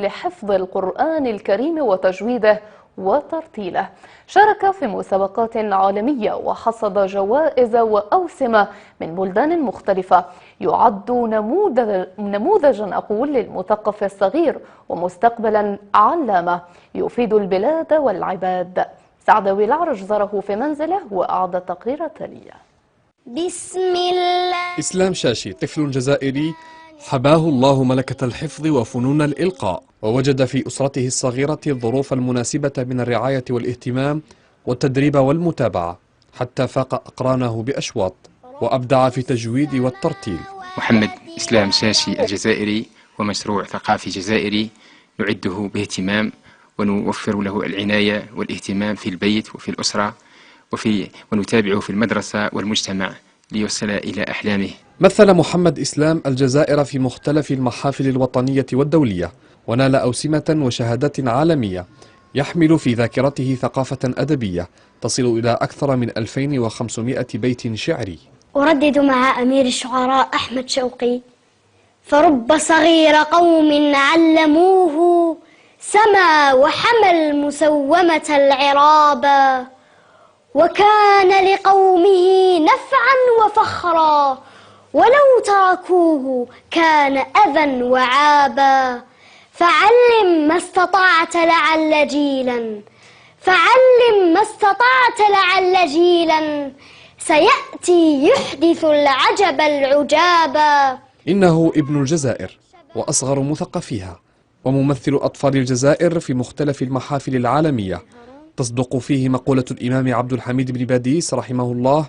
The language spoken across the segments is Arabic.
لحفظ القرآن الكريم وتجويده وترتيله. شارك في مسابقات عالمية وحصد جوائز وأوسمة من بلدان مختلفة، يعد نموذجا للمثقف الصغير ومستقبلا علامة يفيد البلاد والعباد. سعداوي العرج زاره في منزله وأعد التقرير التالي. بسم الله. إسلام شاشي طفل جزائري حباه الله ملكة الحفظ وفنون الإلقاء، ووجد في أسرته الصغيرة الظروف المناسبة من الرعاية والاهتمام والتدريب والمتابعة حتى فاق أقرانه بأشواط وأبدع في التجويد والترتيل. محمد إسلام شاشي الجزائري ومشروع ثقافي جزائري نعده باهتمام ونوفر له العناية والاهتمام في البيت وفي الأسرة ونتابعه في المدرسة والمجتمع ليوصل إلى أحلامه. مثل محمد إسلام الجزائر في مختلف المحافل الوطنية والدولية ونال أوسمة وشهادات عالمية، يحمل في ذاكرته ثقافة أدبية تصل إلى أكثر من 2500 بيت شعري. أردد مع أمير الشعراء أحمد شوقي: فرب صغير قوم علموه سما وحمل مسومة العرابة، وكان لقومه نفعا وفخرا ولو تركوه كان أذى وعابا. فعلم ما استطعت لعل جيلا، فعلم ما استطعت لعل جيلا سيأتي يحدث العجب العجابا. إنه ابن الجزائر وأصغر مثقفيها وممثل أطفال الجزائر في مختلف المحافل العالمية. تصدق فيه مقولة الإمام عبد الحميد بن باديس رحمه الله: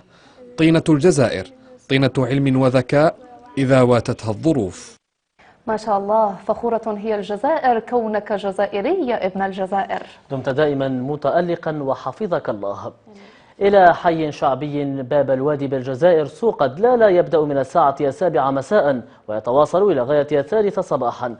طينة الجزائر طينة علم وذكاء إذا واتتها الظروف. ما شاء الله، فخورة هي الجزائر كونك جزائري يا ابن الجزائر. دمت دائما متألقا وحفظك الله. إلى حي شعبي باب الوادي بالجزائر سوق دلالة يبدأ من الساعة 7 مساء ويتواصل إلى غاية 3 صباحا.